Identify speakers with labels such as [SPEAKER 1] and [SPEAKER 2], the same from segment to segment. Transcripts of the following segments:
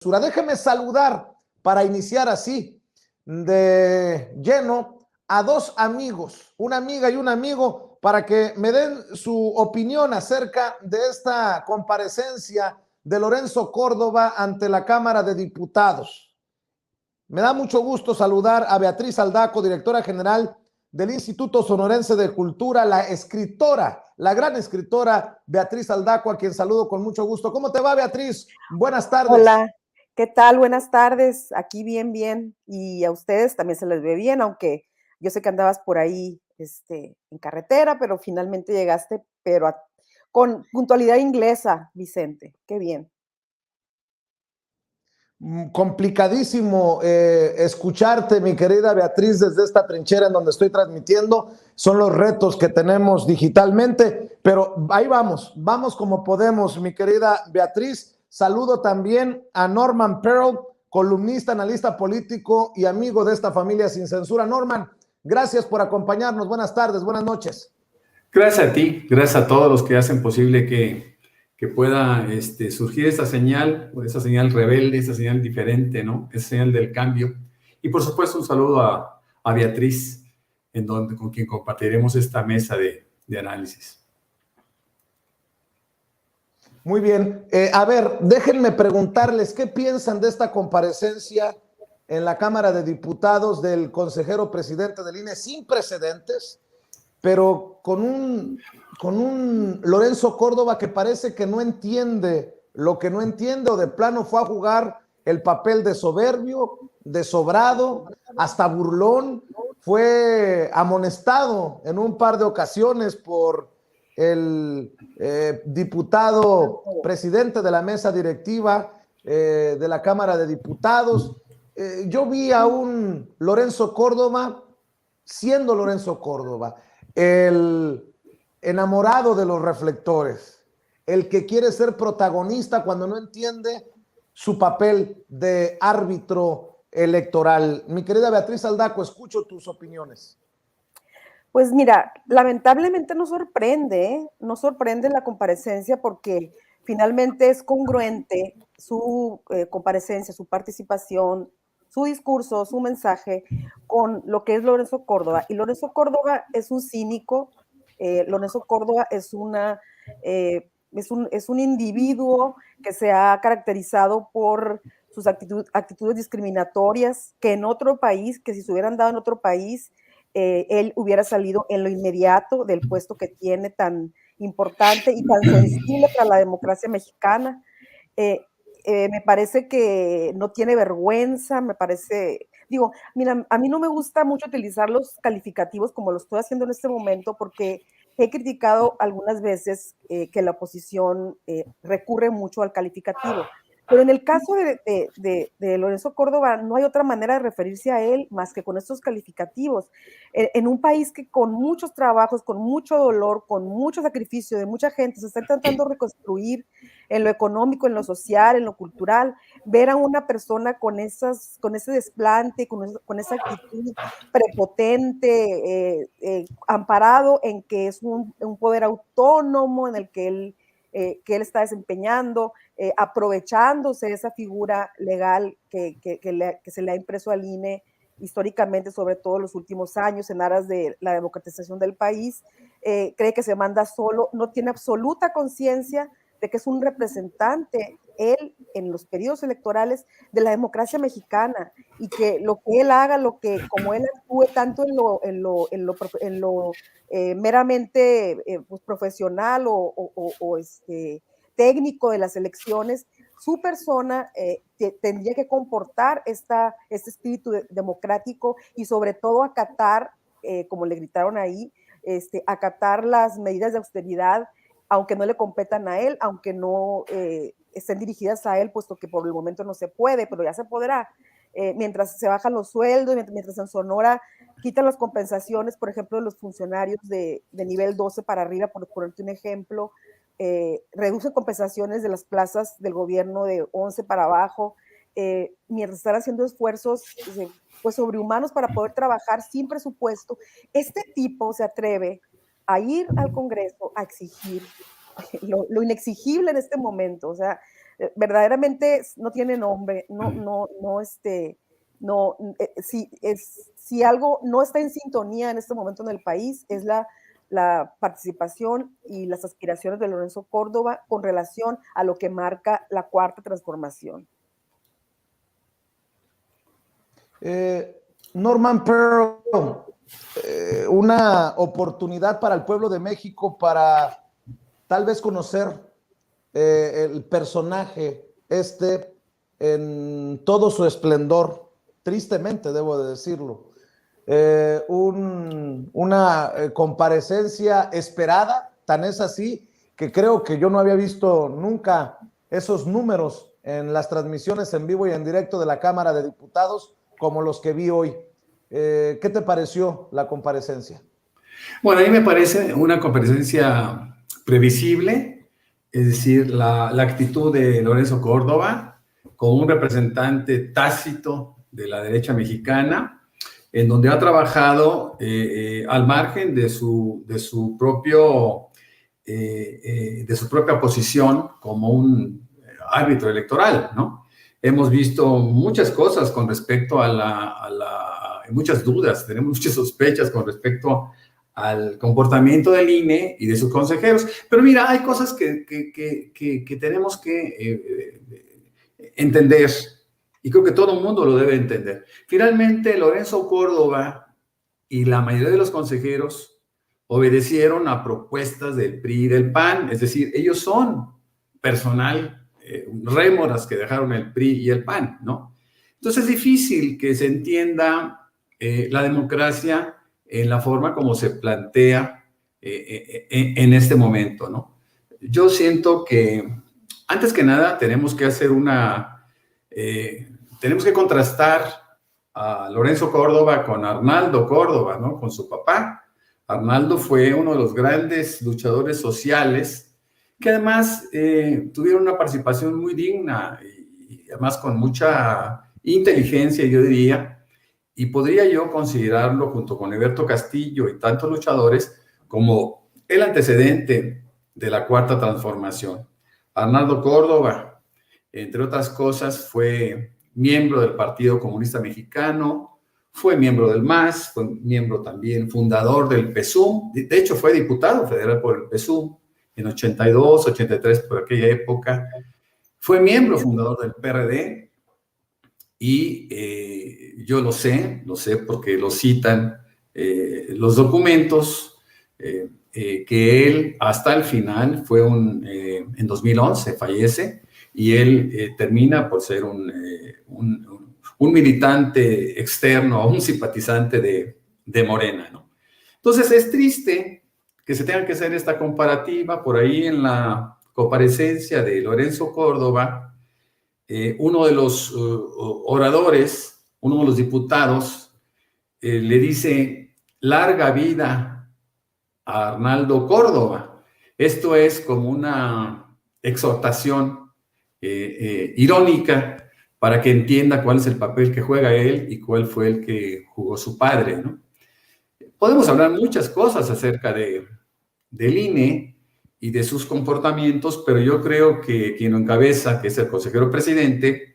[SPEAKER 1] Déjeme saludar para iniciar así de lleno a dos amigos, una amiga y un amigo, para que me den su opinión acerca de esta comparecencia de Lorenzo Córdoba ante la Cámara de Diputados. Me da mucho gusto saludar a Beatriz Aldaco, directora general del Instituto Sonorense de Cultura, la escritora, la gran escritora Beatriz Aldaco, a quien saludo con mucho gusto. ¿Cómo te va, Beatriz? Buenas tardes.
[SPEAKER 2] Hola, ¿qué tal? Buenas tardes. Aquí bien, bien. Y a ustedes también se les ve bien, aunque yo sé que andabas por ahí en carretera, pero finalmente llegaste, pero con puntualidad inglesa, Vicente. Qué bien.
[SPEAKER 1] Complicadísimo escucharte, mi querida Beatriz, desde esta trinchera en donde estoy transmitiendo. Son los retos que tenemos digitalmente, pero ahí vamos como podemos, mi querida Beatriz. Saludo también a Norman Pearl, columnista, analista político y amigo de esta familia Sin Censura. Norman, gracias por acompañarnos. Buenas tardes, buenas noches.
[SPEAKER 3] Gracias a ti, gracias a todos los que hacen posible que pueda surgir esa señal rebelde, esa señal diferente, ¿no? Esa señal del cambio. Y por supuesto un saludo a Beatriz, con quien compartiremos esta mesa de análisis.
[SPEAKER 1] Muy bien. A ver, déjenme preguntarles, ¿qué piensan de esta comparecencia en la Cámara de Diputados del consejero presidente del INE sin precedentes, pero con un Lorenzo Córdoba que parece que no entiende lo que no entiende, o de plano fue a jugar el papel de soberbio, de sobrado, hasta burlón? Fue amonestado en un par de ocasiones por el diputado presidente de la mesa directiva de la Cámara de Diputados. Yo vi a un Lorenzo Córdoba siendo Lorenzo Córdoba, el enamorado de los reflectores, el que quiere ser protagonista cuando no entiende su papel de árbitro electoral. Mi querida Beatriz Aldaco, escucho tus opiniones.
[SPEAKER 2] Pues mira, lamentablemente no sorprende la comparecencia, porque finalmente es congruente su comparecencia, su participación, su discurso, su mensaje con lo que es Lorenzo Córdoba. Y Lorenzo Córdoba es un cínico, Lorenzo Córdoba es un individuo que se ha caracterizado por sus actitudes discriminatorias, que en otro país, que si se hubieran dado en otro país, él hubiera salido en lo inmediato del puesto que tiene tan importante y tan sensible para la democracia mexicana. Me parece que no tiene vergüenza, mira, a mí no me gusta mucho utilizar los calificativos como lo estoy haciendo en este momento, porque he criticado algunas veces que la oposición recurre mucho al calificativo. Pero en el caso de Lorenzo Córdoba no hay otra manera de referirse a él más que con estos calificativos. En un país que con muchos trabajos, con mucho dolor, con mucho sacrificio de mucha gente, se está intentando reconstruir en lo económico, en lo social, en lo cultural, ver a una persona con ese desplante, con esa actitud prepotente, amparado en que es un poder autónomo en el que él está desempeñando, aprovechándose de esa figura legal que se le ha impreso al INE históricamente, sobre todo en los últimos años, en aras de la democratización del país. Cree que se manda solo, no tiene absoluta conciencia de que es un representante, él, en los periodos electorales de la democracia mexicana, y que lo que él haga, como él actúe tanto en lo meramente pues, profesional o técnico de las elecciones, su persona tendría que comportar este espíritu democrático y sobre todo acatar, como le gritaron ahí, acatar las medidas de austeridad, aunque no le competan a él, aunque no estén dirigidas a él, puesto que por el momento no se puede, pero ya se podrá. Mientras se bajan los sueldos, mientras en Sonora quitan las compensaciones, por ejemplo, de los funcionarios de nivel 12 para arriba, por ponerte un ejemplo, reducen compensaciones de las plazas del gobierno de 11 para abajo, mientras están haciendo esfuerzos pues, sobrehumanos para poder trabajar sin presupuesto. Este tipo se atreve a ir al Congreso a exigir lo inexigible en este momento. O sea, verdaderamente no tiene nombre, si algo no está en sintonía en este momento en el país es la participación y las aspiraciones de Lorenzo Córdoba con relación a lo que marca la cuarta transformación.
[SPEAKER 1] Norman Pearl, una oportunidad para el pueblo de México para tal vez conocer el personaje en todo su esplendor, tristemente debo de decirlo. Una comparecencia esperada, tan es así que creo que yo no había visto nunca esos números en las transmisiones en vivo y en directo de la Cámara de Diputados como los que vi hoy. ¿Qué te pareció la comparecencia?
[SPEAKER 3] Bueno, a mí me parece una comparecencia previsible, es decir, la actitud de Lorenzo Córdoba como un representante tácito de la derecha mexicana, en donde ha trabajado al margen de su propia posición como un árbitro electoral, ¿no? Hemos visto muchas cosas con respecto muchas dudas, tenemos muchas sospechas con respecto al comportamiento del INE y de sus consejeros. Pero mira, hay cosas que tenemos que entender, y creo que todo el mundo lo debe entender. Finalmente, Lorenzo Córdoba y la mayoría de los consejeros obedecieron a propuestas del PRI y del PAN, es decir, ellos son personal, rémoras que dejaron el PRI y el PAN, ¿no? Entonces es difícil que se entienda la democracia en la forma como se plantea en este momento, ¿no? Yo siento que, antes que nada, tenemos que tenemos que contrastar a Lorenzo Córdoba con Arnaldo Córdoba, ¿no? Con su papá. Arnaldo fue uno de los grandes luchadores sociales que además tuvieron una participación muy digna y además con mucha inteligencia, yo diría, y podría yo considerarlo junto con Eberto Castillo y tantos luchadores como el antecedente de la cuarta transformación. Arnaldo Córdoba, entre otras cosas, fue miembro del Partido Comunista Mexicano, fue miembro del MAS, fue miembro también fundador del PSUM, de hecho fue diputado federal por el PSUM en 82, 83, por aquella época, fue miembro fundador del PRD y yo lo sé porque lo citan los documentos, que él hasta el final fue en 2011 fallece y él termina por ser un militante externo, un simpatizante de Morena, ¿no? Entonces es triste que se tenga que hacer esta comparativa. Por ahí en la comparecencia de Lorenzo Córdoba, uno de los oradores, uno de los diputados, le dice larga vida a Arnaldo Córdoba. Esto es como una exhortación irónica para que entienda cuál es el papel que juega él y cuál fue el que jugó su padre, ¿no? Podemos hablar muchas cosas acerca del INE y de sus comportamientos, pero yo creo que quien lo encabeza, que es el consejero presidente,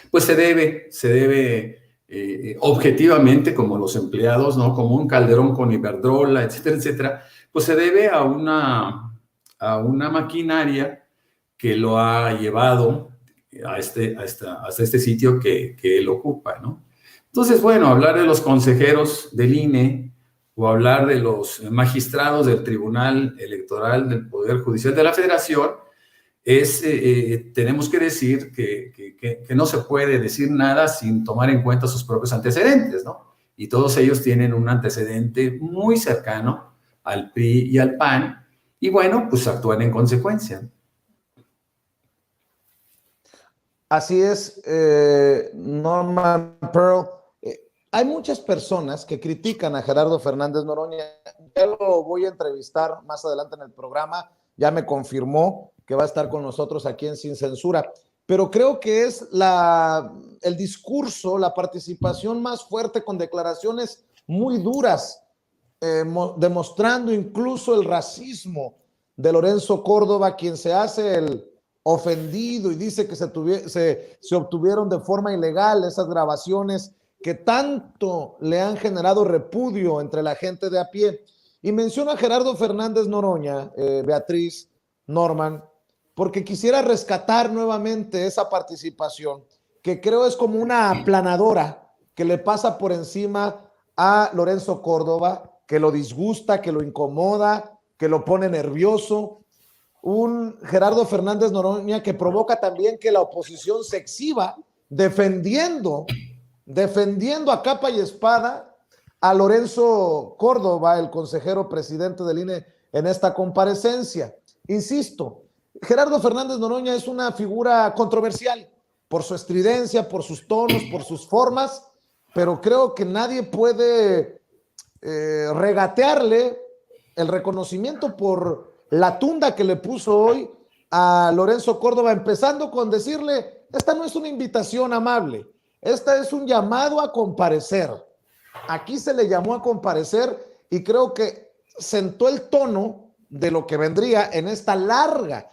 [SPEAKER 3] pues se debe objetivamente, como los empleados, ¿no? Como un Calderón con Iberdrola, etcétera, etcétera, pues se debe a una maquinaria que lo ha llevado hasta este sitio que él ocupa, ¿no? Entonces, bueno, hablar de los consejeros del INE o hablar de los magistrados del Tribunal Electoral del Poder Judicial de la Federación tenemos que decir que no se puede decir nada sin tomar en cuenta sus propios antecedentes, ¿no? Y todos ellos tienen un antecedente muy cercano al PRI y al PAN, y bueno, pues actúan en consecuencia.
[SPEAKER 1] Así es, Norman Pearl. Hay muchas personas que critican a Gerardo Fernández Noroña. Ya lo voy a entrevistar más adelante en el programa. Ya me confirmó que va a estar con nosotros aquí en Sin Censura. Pero creo que es el discurso, la participación más fuerte con declaraciones muy duras, demostrando incluso el racismo de Lorenzo Córdoba, quien se hace ofendido y dice que se obtuvieron de forma ilegal esas grabaciones que tanto le han generado repudio entre la gente de a pie. Y menciona a Gerardo Fernández Noroña, Beatriz, Norman, porque quisiera rescatar nuevamente esa participación, que creo es como una aplanadora que le pasa por encima a Lorenzo Córdoba, que lo disgusta, que lo incomoda, que lo pone nervioso. Un Gerardo Fernández Noroña que provoca también que la oposición se exhiba defendiendo a capa y espada a Lorenzo Córdoba, el consejero presidente del INE, en esta comparecencia. Insisto, Gerardo Fernández Noroña es una figura controversial por su estridencia, por sus tonos, por sus formas, pero creo que nadie puede regatearle el reconocimiento por la tunda que le puso hoy a Lorenzo Córdoba, empezando con decirle, esta no es una invitación amable, esta es un llamado a comparecer. Aquí se le llamó a comparecer y creo que sentó el tono de lo que vendría en esta larga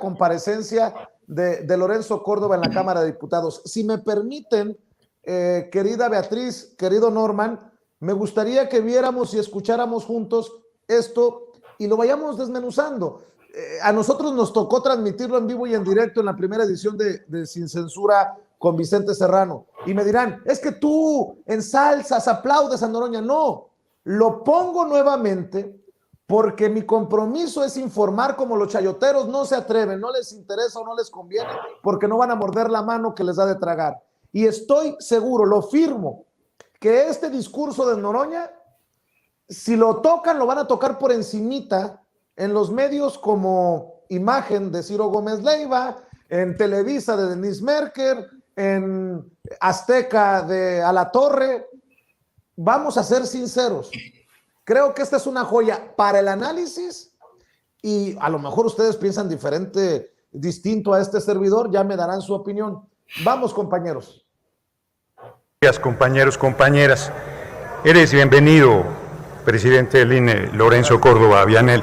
[SPEAKER 1] comparecencia de Lorenzo Córdoba en la Cámara de Diputados. Si me permiten, querida Beatriz, querido Norman, me gustaría que viéramos y escucháramos juntos esto y lo vayamos desmenuzando. A nosotros nos tocó transmitirlo en vivo y en directo en la primera edición de Sin Censura con Vicente Serrano. Y me dirán, es que tú ensalzas, aplaudes a Noroña. No, lo pongo nuevamente porque mi compromiso es informar como los chayoteros no se atreven, no les interesa o no les conviene, porque no van a morder la mano que les da de tragar. Y estoy seguro, lo firmo, que este discurso de Noroña, si lo tocan, lo van a tocar por encimita en los medios como Imagen de Ciro Gómez Leiva, en Televisa de Denise Merker, en Azteca de Alatorre. Vamos a ser sinceros. Creo que esta es una joya para el análisis y a lo mejor ustedes piensan distinto a este servidor, ya me darán su opinión. Vamos, compañeros.
[SPEAKER 4] Gracias, compañeros, compañeras. Eres bienvenido, presidente del INE, Lorenzo Córdoba Vianel.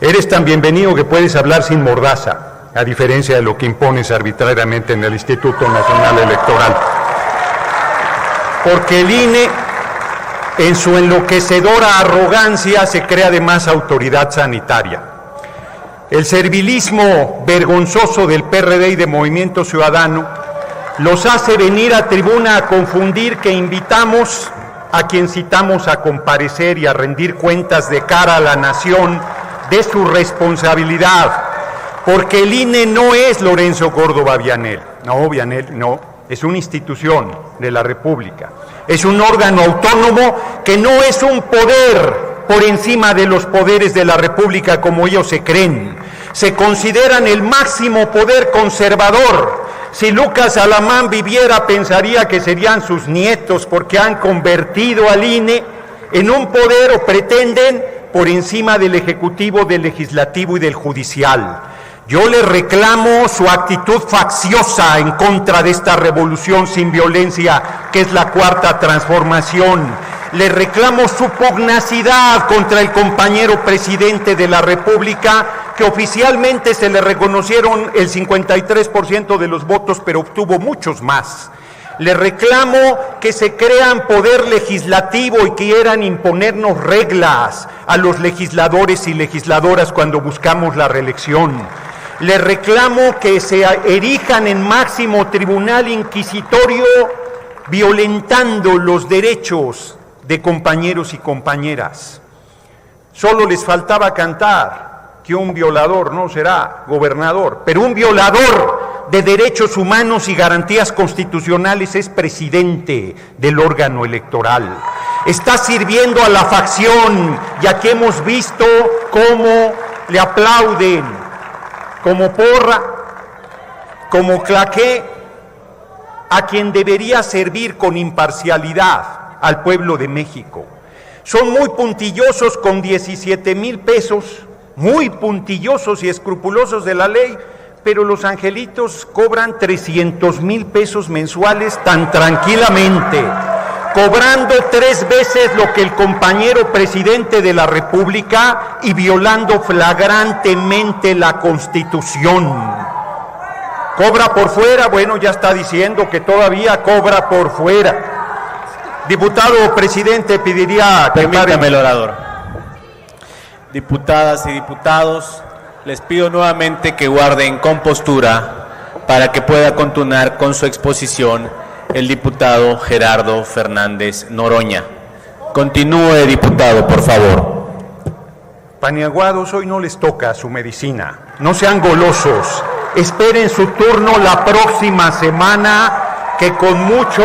[SPEAKER 4] Eres tan bienvenido que puedes hablar sin mordaza, a diferencia de lo que impones arbitrariamente en el Instituto Nacional Electoral. Porque el INE, en su enloquecedora arrogancia, se cree además autoridad sanitaria. El servilismo vergonzoso del PRD y de Movimiento Ciudadano los hace venir a tribuna a confundir que invitamos a quien citamos a comparecer y a rendir cuentas de cara a la nación de su responsabilidad, porque el INE no es Lorenzo Córdoba Vianel. No, Vianel, no, es una institución de la República. Es un órgano autónomo que no es un poder por encima de los poderes de la República como ellos se creen. Se consideran el máximo poder conservador. Si Lucas Alamán viviera, pensaría que serían sus nietos, porque han convertido al INE en un poder, o pretenden, por encima del Ejecutivo, del Legislativo y del Judicial. Yo le reclamo su actitud facciosa en contra de esta revolución sin violencia, que es la Cuarta Transformación. Le reclamo su pugnacidad contra el compañero presidente de la República, que oficialmente se le reconocieron el 53% de los votos, pero obtuvo muchos más. Le reclamo que se crean poder legislativo y quieran imponernos reglas a los legisladores y legisladoras cuando buscamos la reelección. Le reclamo que se erijan en máximo tribunal inquisitorio, violentando los derechos de compañeros y compañeras. Solo les faltaba cantar que un violador no será gobernador, pero un violador de derechos humanos y garantías constitucionales es presidente del órgano electoral. Está sirviendo a la facción, ya que hemos visto cómo le aplauden, como porra, como claqué, a quien debería servir con imparcialidad, al pueblo de México. Son muy puntillosos con 17,000 pesos, muy puntillosos y escrupulosos de la ley, pero los angelitos cobran 300,000 pesos mensuales tan tranquilamente. cobrando 3 veces lo que el compañero presidente de la República y violando flagrantemente la Constitución. ¿Cobra por fuera? Bueno, ya está diciendo que todavía cobra por fuera. Diputado presidente, pediría...
[SPEAKER 5] Permítame, el orador. Diputadas y diputados, les pido nuevamente que guarden compostura para que pueda continuar con su exposición el diputado Gerardo Fernández Noroña. Continúe, diputado, por favor.
[SPEAKER 4] Paniaguados, hoy no les toca su medicina. No sean golosos. Esperen su turno la próxima semana, que con mucho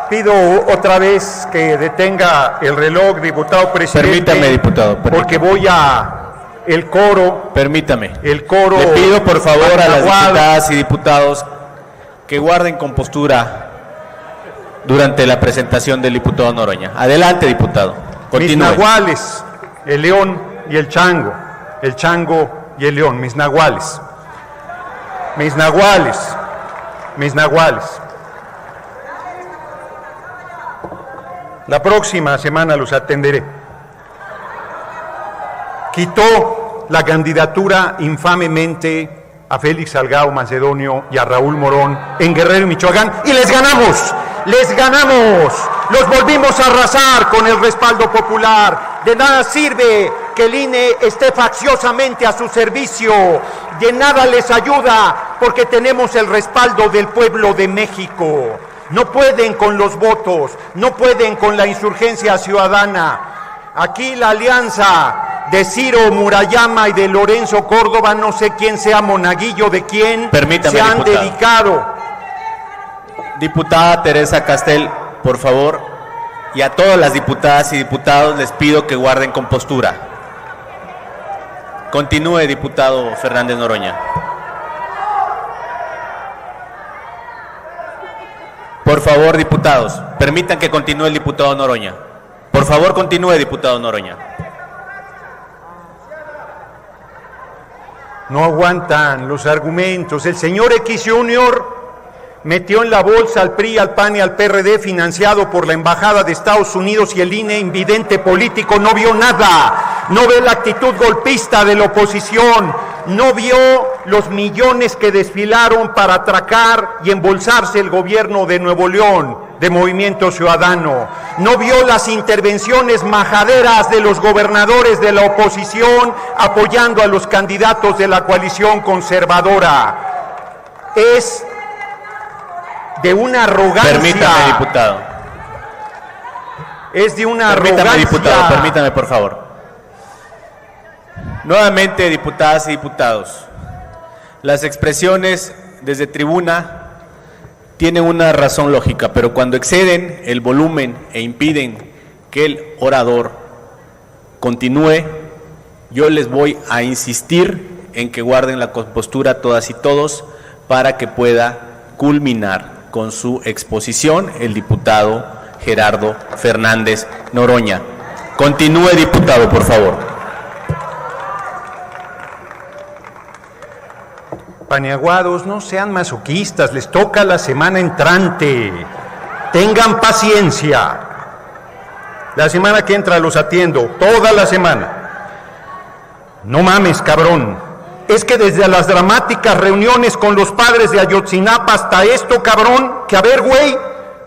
[SPEAKER 4] pido otra vez que detenga el reloj, diputado presidente.
[SPEAKER 5] Permítame, diputado.
[SPEAKER 4] Porque voy a el coro.
[SPEAKER 5] Permítame.
[SPEAKER 4] El coro.
[SPEAKER 5] Le pido por favor a las diputadas y diputados que guarden compostura durante la presentación del diputado Noroña. Adelante, diputado. Continúe.
[SPEAKER 4] Mis nahuales, el león y el chango y el león, mis nahuales. La próxima semana los atenderé. Quitó la candidatura infamemente a Félix Salgado Macedonio y a Raúl Morón en Guerrero y Michoacán y les ganamos, los volvimos a arrasar con el respaldo popular. De nada sirve que el INE esté facciosamente a su servicio, de nada les ayuda porque tenemos el respaldo del pueblo de México. No pueden con los votos, no pueden con la insurgencia ciudadana. Aquí la alianza de Ciro Murayama y de Lorenzo Córdoba, no sé quién sea monaguillo de quién,
[SPEAKER 5] permítame,
[SPEAKER 4] se han
[SPEAKER 5] diputado.
[SPEAKER 4] dedicado.
[SPEAKER 5] Diputada Teresa Castel, por favor, y a todas las diputadas y diputados les pido que guarden compostura. Continúe, diputado Fernández Noroña. Por favor, diputados, permitan que continúe el diputado Noroña. Por favor, continúe, diputado Noroña.
[SPEAKER 4] No aguantan los argumentos. El señor X Junior metió en la bolsa al PRI, al PAN y al PRD, financiado por la Embajada de Estados Unidos, y el INE, invidente político, no vio nada. No ve la actitud golpista de la oposición. No vio los millones que desfilaron para atracar y embolsarse el gobierno de Nuevo León, de Movimiento Ciudadano. No vio las intervenciones majaderas de los gobernadores de la oposición apoyando a los candidatos de la coalición conservadora. Es de una arrogancia.
[SPEAKER 5] Permítame, diputado.
[SPEAKER 4] Es de una arrogancia.
[SPEAKER 5] Permítame, diputado, permítame, por favor. Nuevamente, diputadas y diputados, las expresiones desde tribuna tienen una razón lógica, pero cuando exceden el volumen e impiden que el orador continúe, yo les voy a insistir en que guarden la compostura todas y todos para que pueda culminar con su exposición el diputado Gerardo Fernández Noroña. Continúe, diputado, por favor.
[SPEAKER 4] Paniaguados, no sean masoquistas, les toca la semana entrante. Tengan paciencia. La semana que entra los atiendo, toda la semana. No mames, cabrón. Es que desde las dramáticas reuniones con los padres de Ayotzinapa hasta esto, cabrón, que a ver, güey,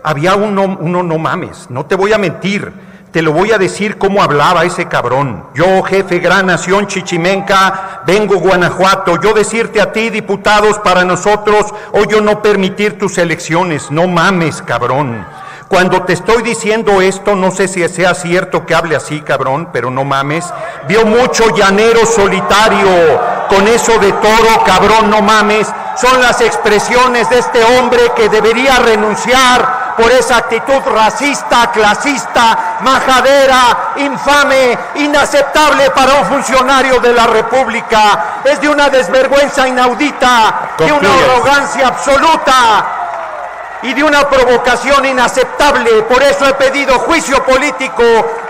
[SPEAKER 4] había uno no mames, no te voy a mentir. Te lo voy a decir cómo hablaba ese cabrón. Yo, jefe, gran nación chichimenca, vengo Guanajuato. Yo decirte a ti, diputados, para nosotros, o yo no permitir tus elecciones. No mames, cabrón. Cuando te estoy diciendo esto, no sé si sea cierto que hable así, cabrón, pero no mames. Vio mucho llanero solitario, con eso de toro, cabrón, no mames. Son las expresiones de este hombre que debería renunciar por esa actitud racista, clasista, majadera, infame, inaceptable para un funcionario de la República. Es de una desvergüenza inaudita, de una arrogancia absoluta y de una provocación inaceptable. Por eso he pedido juicio político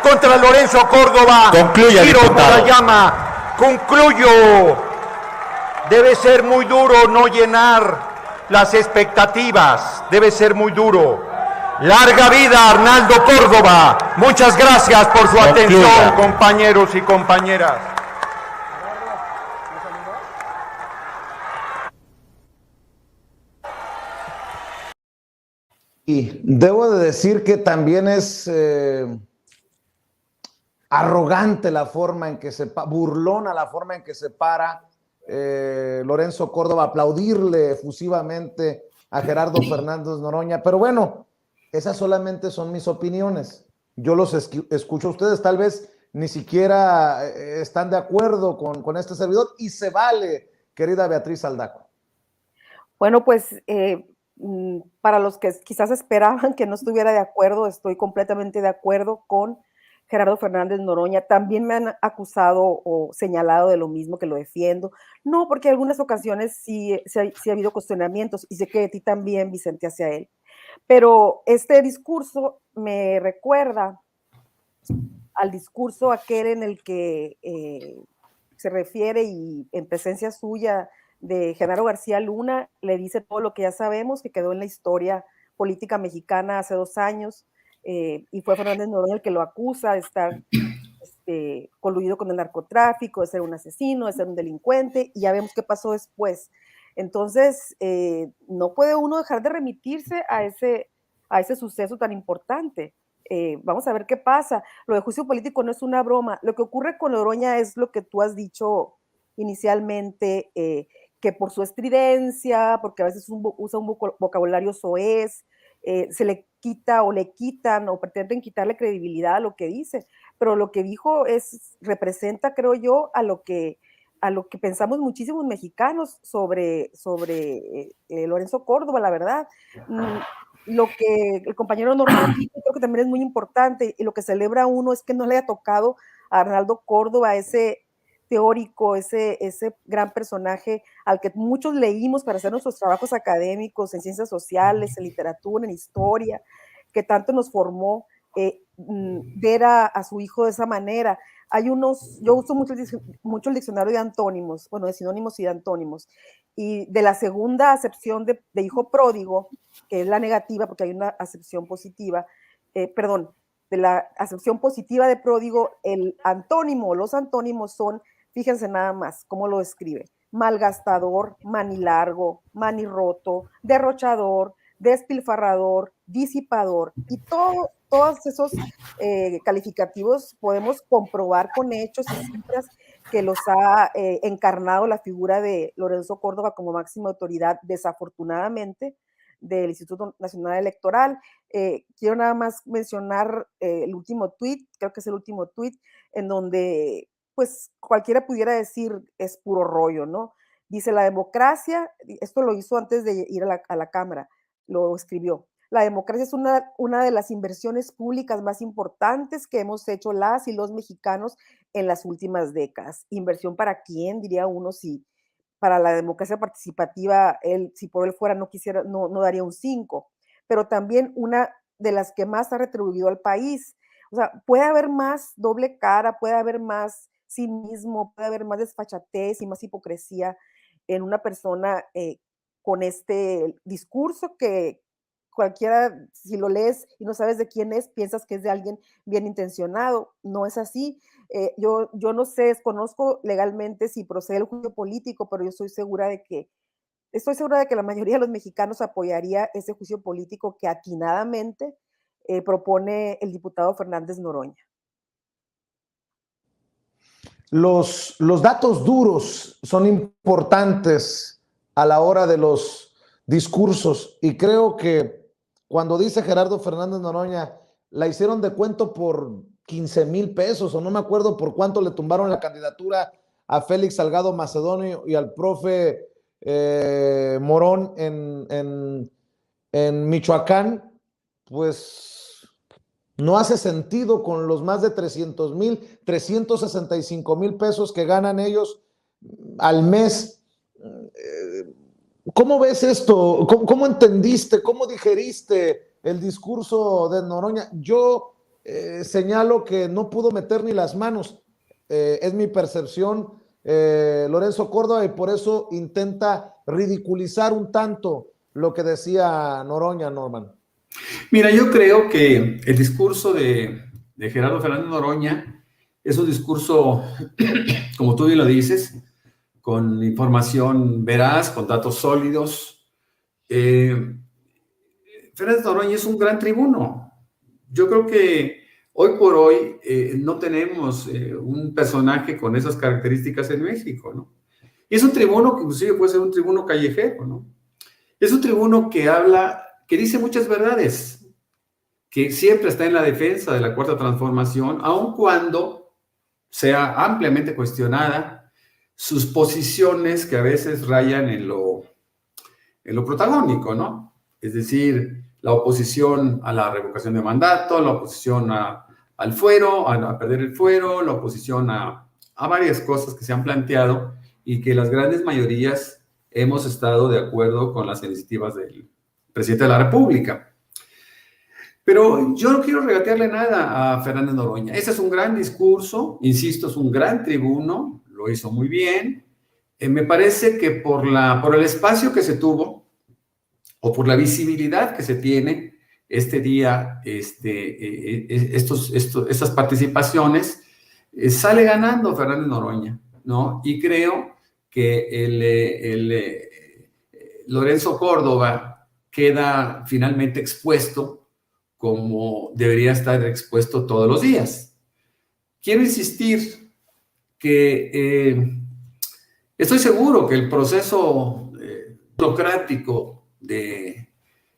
[SPEAKER 4] contra Lorenzo Córdoba.
[SPEAKER 5] Concluya,
[SPEAKER 4] Ciro
[SPEAKER 5] diputado.
[SPEAKER 4] Murayama. Concluyo. Debe ser muy duro no llenar las expectativas, debe ser muy duro. Larga vida, Arnaldo Córdoba. Muchas gracias por su atención, compañeros y compañeras.
[SPEAKER 1] Y debo de decir que también es arrogante la forma en que burlona la forma en que se para Lorenzo Córdoba, aplaudirle efusivamente a Gerardo Fernández Noroña. Pero bueno, esas solamente son mis opiniones. Yo los escucho a ustedes, tal vez ni siquiera están de acuerdo con este servidor, y se vale, querida Beatriz Aldaco.
[SPEAKER 2] Bueno, pues para los que quizás esperaban que no estuviera de acuerdo, estoy completamente de acuerdo con Gerardo Fernández Noroña. También me han acusado o señalado de lo mismo, que lo defiendo. No, porque en algunas ocasiones sí ha habido cuestionamientos, y sé que de ti también, Vicente, hacia él. Pero este discurso me recuerda al discurso aquel en el que se refiere, y en presencia suya, de Genaro García Luna, le dice todo lo que ya sabemos, que quedó en la historia política mexicana hace 2 años, y fue Fernández Noroña el que lo acusa de estar coludido con el narcotráfico, de ser un asesino, de ser un delincuente, y ya vemos qué pasó después. Entonces, no puede uno dejar de remitirse a ese suceso tan importante. Vamos a ver qué pasa. Lo de juicio político no es una broma. Lo que ocurre con Noroña es lo que tú has dicho inicialmente, que por su estridencia, porque a veces usa un vocabulario soez, se le quita o le quitan o pretenden quitarle credibilidad a lo que dice, pero lo que dijo representa, creo yo, a lo que pensamos muchísimos mexicanos sobre Lorenzo Córdoba, la verdad. Lo que el compañero Norman dijo, creo que también es muy importante, y lo que celebra uno es que no le haya tocado a Arnaldo Córdoba, ese teórico, ese gran personaje al que muchos leímos para hacer nuestros trabajos académicos en ciencias sociales, en literatura, en historia, que tanto nos formó, ver a su hijo de esa manera. Yo uso mucho el diccionario de antónimos, bueno, de sinónimos y de antónimos, y de la segunda acepción de hijo pródigo, que es la negativa, porque hay una acepción positiva, de la acepción positiva de pródigo, el antónimo, los antónimos son, fíjense nada más cómo lo describe: malgastador, manilargo, manirroto, derrochador, despilfarrador, disipador, y todos esos calificativos podemos comprobar con hechos y cifras que los ha encarnado la figura de Lorenzo Córdoba como máxima autoridad, desafortunadamente, del Instituto Nacional Electoral. Quiero nada más mencionar el último tuit, creo que es el último tuit, en donde pues cualquiera pudiera decir es puro rollo, ¿no? Dice: la democracia, esto lo hizo antes de ir a la Cámara, lo escribió: la democracia es una de las inversiones públicas más importantes que hemos hecho las y los mexicanos en las últimas décadas. ¿Inversión para quién? Diría uno. Si para la democracia participativa, si por él fuera, no daría un 5, pero también una de las que más ha retribuido al país. O sea, puede haber más doble cara, puede haber más cinismo, puede haber más desfachatez y más hipocresía en una persona con este discurso que cualquiera, si lo lees y no sabes de quién es, piensas que es de alguien bien intencionado. No es así. Yo no sé, desconozco legalmente si procede el juicio político, pero yo estoy segura de que la mayoría de los mexicanos apoyaría ese juicio político que atinadamente propone el diputado Fernández Noroña.
[SPEAKER 1] Los datos duros son importantes a la hora de los discursos, y creo que cuando dice Gerardo Fernández Noroña, la hicieron de cuento por 15,000 pesos, o no me acuerdo por cuánto le tumbaron la candidatura a Félix Salgado Macedonio y al profe Morón en Michoacán, pues no hace sentido con los más de 300,000, 365,000 pesos que ganan ellos al mes. ¿Cómo ves esto? ¿Cómo entendiste? ¿Cómo digeriste el discurso de Noroña? Yo señalo que no pudo meter ni las manos. Es mi percepción, Lorenzo Córdoba, y por eso intenta ridiculizar un tanto lo que decía Noroña, Norman?
[SPEAKER 3] Mira, yo creo que el discurso de Gerardo Fernández Noroña es un discurso, como tú bien lo dices, con información veraz, con datos sólidos. Fernández Noroña es un gran tribuno. Yo creo que hoy por hoy no tenemos un personaje con esas características en México, ¿no? Y es un tribuno que inclusive puede ser un tribuno callejero, ¿no? Es un tribuno que habla, que dice muchas verdades, que siempre está en la defensa de la Cuarta Transformación, aun cuando sea ampliamente cuestionada sus posiciones que a veces rayan en lo protagónico, ¿no? Es decir, la oposición a la revocación de mandato, la oposición al fuero, a perder el fuero, la oposición a varias cosas que se han planteado y que las grandes mayorías hemos estado de acuerdo con las iniciativas del presidente de la República. Pero yo no quiero regatearle nada a Fernández Noroña. Ese es un gran discurso, insisto, es un gran tribuno, lo hizo muy bien. Me parece que por el espacio que se tuvo o por la visibilidad que se tiene este día, estas participaciones, sale ganando Fernández Noroña, ¿no? Y creo que Lorenzo Córdoba queda finalmente expuesto como debería estar expuesto todos los días. Quiero insistir que estoy seguro que el proceso burocrático de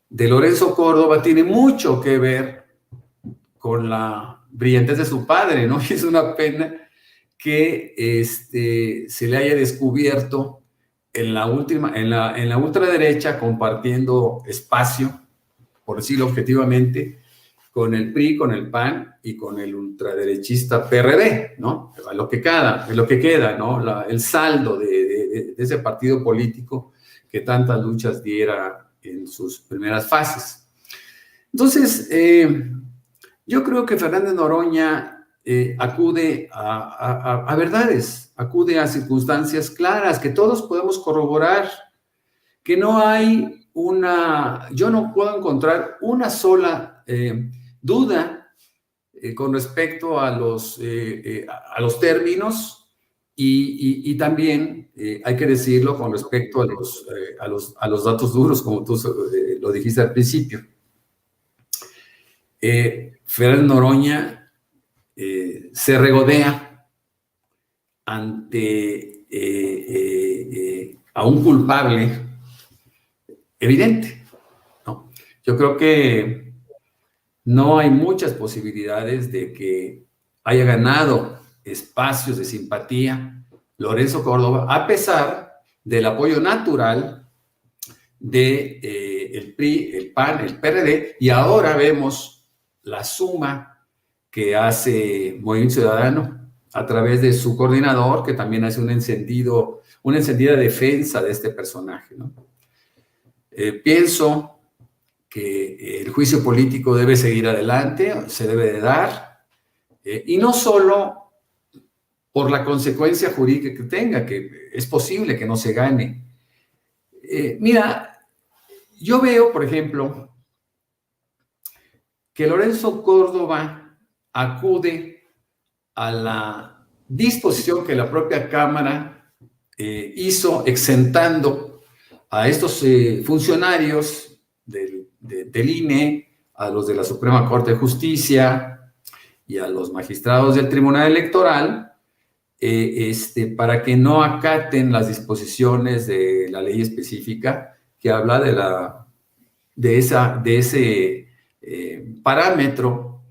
[SPEAKER 3] Lorenzo Córdoba tiene mucho que ver con la brillantez de su padre, ¿no? Y es una pena que se le haya descubierto en la ultraderecha compartiendo espacio, por decirlo objetivamente, con el PRI, con el PAN y con el ultraderechista PRD, ¿no? Es lo que queda, ¿no? El saldo de ese partido político que tantas luchas diera en sus primeras fases. Entonces, yo creo que Fernández Noroña acude a verdades, acude a circunstancias claras que todos podemos corroborar, que no hay yo no puedo encontrar una sola duda con respecto a los términos y también hay que decirlo con respecto a los datos duros, como tú lo dijiste al principio. Fernández Noroña se regodea ante a un culpable evidente, ¿no? Yo creo que no hay muchas posibilidades de que haya ganado espacios de simpatía Lorenzo Córdoba, a pesar del apoyo natural de el PRI, el PAN, el PRD, y ahora vemos la suma que hace Movimiento Ciudadano a través de su coordinador, que también hace una encendida defensa de este personaje, ¿no? Pienso que el juicio político debe seguir adelante, se debe de dar, y no solo por la consecuencia jurídica que tenga, que es posible que no se gane. Mira, yo veo, por ejemplo, que Lorenzo Córdoba acude a la disposición que la propia Cámara hizo exentando a estos funcionarios del INE, a los de la Suprema Corte de Justicia y a los magistrados del Tribunal Electoral, para que no acaten las disposiciones de la ley específica que habla de ese parámetro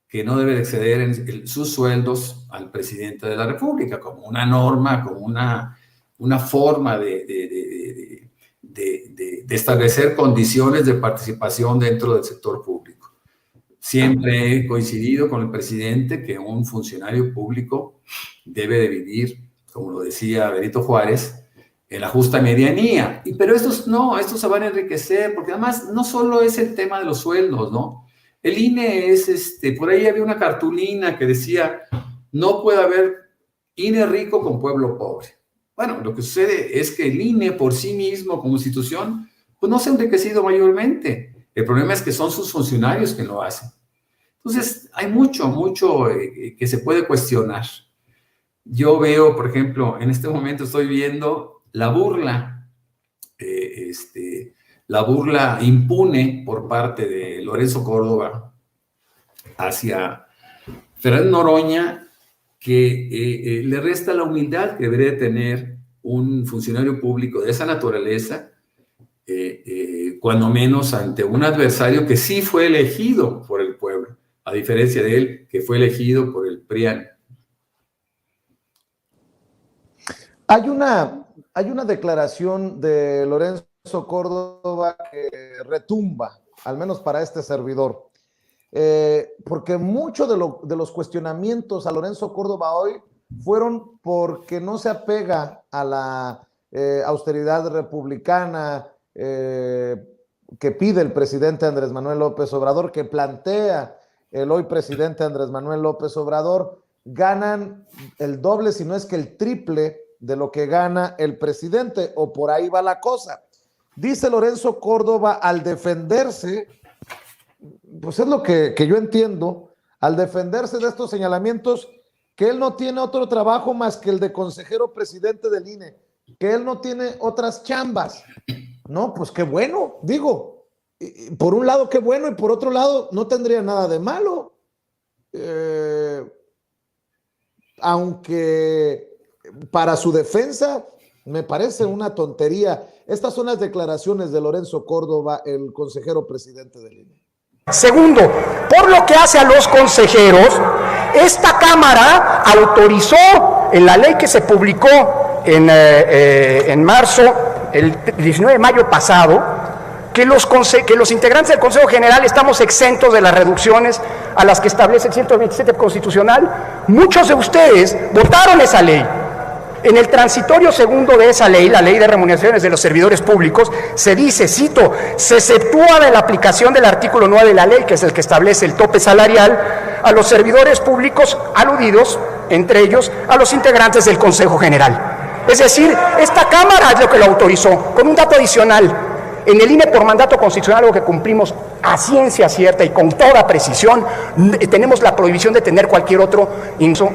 [SPEAKER 3] que no debe exceder en sus sueldos al presidente de la República, como una norma, como una forma de establecer condiciones de participación dentro del sector público. Siempre he coincidido con el presidente que un funcionario público debe de vivir, como lo decía Benito Juárez, en la justa medianía. Pero estos se van a enriquecer, porque además no solo es el tema de los sueldos, ¿no? El INE es, por ahí había una cartulina que decía, no puede haber INE rico con pueblo pobre. Bueno, lo que sucede es que el INE por sí mismo como institución pues no se ha enriquecido mayormente. El problema es que son sus funcionarios que lo hacen. Entonces, hay mucho que se puede cuestionar. Yo veo, por ejemplo, en este momento estoy viendo la burla impune por parte de Lorenzo Córdoba hacia Fernández Noroña, que le resta la humildad que debería tener un funcionario público de esa naturaleza, cuando menos ante un adversario que sí fue elegido por el pueblo, a diferencia de él, que fue elegido por el PRIAN.
[SPEAKER 1] Hay una declaración de Lorenzo Córdoba que retumba, al menos para este servidor, porque muchos de los cuestionamientos a Lorenzo Córdoba hoy fueron porque no se apega a la austeridad republicana que pide el presidente Andrés Manuel López Obrador, que plantea el hoy presidente Andrés Manuel López Obrador. Ganan el doble, si no es que el triple de lo que gana el presidente, o por ahí va la cosa. Dice Lorenzo Córdoba al defenderse, pues es lo que yo entiendo, al defenderse de estos señalamientos, que él no tiene otro trabajo más que el de consejero presidente del INE, que él no tiene otras chambas. No, pues qué bueno, digo, por un lado qué bueno y por otro lado no tendría nada de malo. Aunque para su defensa me parece una tontería. Estas son las declaraciones de Lorenzo Córdoba, el consejero presidente del INE.
[SPEAKER 6] Segundo, por lo que hace a los consejeros, esta Cámara autorizó en la ley que se publicó en marzo, el 19 de mayo pasado, que los integrantes del Consejo General estamos exentos de las reducciones a las que establece el 127 constitucional. Muchos de ustedes votaron esa ley. En el transitorio segundo de esa ley, la ley de remuneraciones de los servidores públicos, se dice, cito, se exceptúa de la aplicación del artículo 9 de la ley, que es el que establece el tope salarial, a los servidores públicos aludidos, entre ellos, a los integrantes del Consejo General. Es decir, esta Cámara es lo que lo autorizó. Con un dato adicional, en el INE por mandato constitucional, algo que cumplimos a ciencia cierta y con toda precisión, tenemos la prohibición de tener cualquier otro ingreso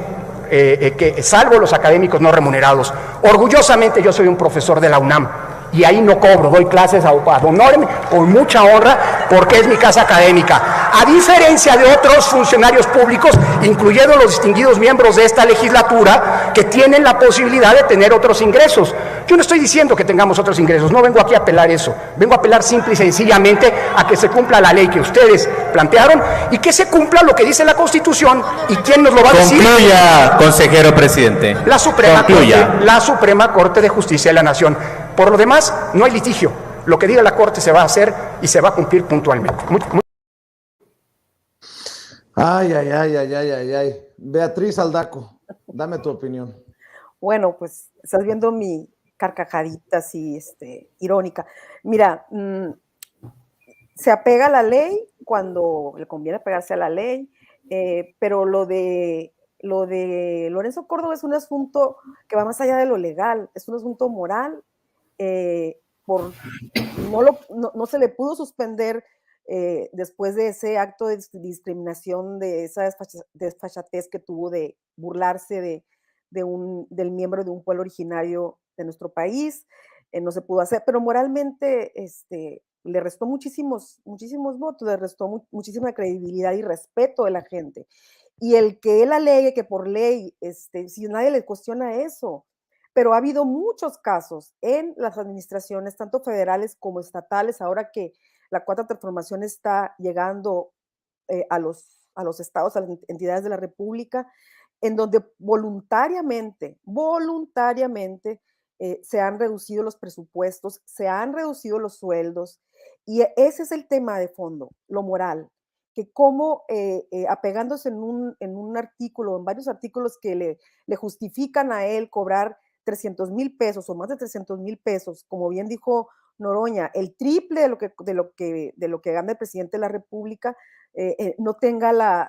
[SPEAKER 6] que salvo los académicos no remunerados. Orgullosamente yo soy un profesor de la UNAM y ahí no cobro, doy clases ad honorem con mucha honra porque es mi casa académica. A diferencia de otros funcionarios públicos, incluyendo los distinguidos miembros de esta legislatura, que tienen la posibilidad de tener otros ingresos. Yo no estoy diciendo que tengamos otros ingresos, no vengo aquí a apelar eso, vengo a apelar simple y sencillamente a que se cumpla la ley que ustedes plantearon y que se cumpla lo que dice la Constitución. ¿Y quién nos lo va a decir?
[SPEAKER 5] Concluya, consejero presidente.
[SPEAKER 6] La Suprema Corte de Justicia de la Nación. Por lo demás, no hay litigio. Lo que diga la Corte se va a hacer y se va a cumplir puntualmente.
[SPEAKER 1] Ay. Beatriz Aldaco, dame tu opinión.
[SPEAKER 2] Bueno, pues estás viendo mi carcajadita así, irónica. Mira, se apega a la ley cuando le conviene apegarse a la ley, pero lo de Lorenzo Córdoba es un asunto que va más allá de lo legal, es un asunto moral. No se le pudo suspender después de ese acto de discriminación, de esa desfachatez que tuvo de burlarse del miembro de un pueblo originario de nuestro país. No se pudo hacer, pero moralmente le restó muchísimos votos, le restó muchísima credibilidad y respeto de la gente. Y el que él alegue que por ley, si nadie le cuestiona eso, pero ha habido muchos casos en las administraciones, tanto federales como estatales, ahora que la Cuarta Transformación está llegando a los estados, a las entidades de la República, en donde voluntariamente se han reducido los presupuestos, se han reducido los sueldos, y ese es el tema de fondo, lo moral, que cómo apegándose en un artículo, en varios artículos que le justifican a él cobrar 300,000 pesos o más de 300,000 pesos, como bien dijo Noroña, el triple de lo que gana el presidente de la República, no tenga la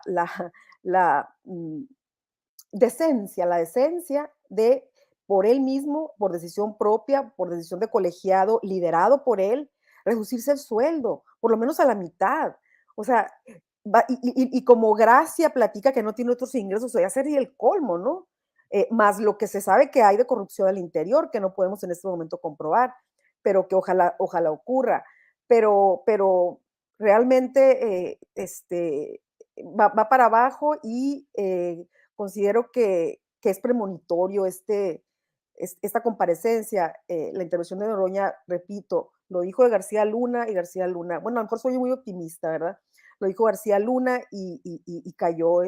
[SPEAKER 2] decencia de, por él mismo, por decisión propia, por decisión de colegiado, liderado por él, reducirse el sueldo, por lo menos a la mitad. O sea, y como Gracia platica que no tiene otros ingresos, o sea, sería el colmo, ¿no? Más lo que se sabe que hay de corrupción al interior, que no podemos en este momento comprobar, pero que ojalá ocurra. Pero realmente va para abajo y considero que es premonitorio esta comparecencia, la intervención de Noroña, repito, lo dijo de García Luna, y García Luna, bueno, a lo mejor soy muy optimista, ¿verdad? Lo dijo García Luna y cayó,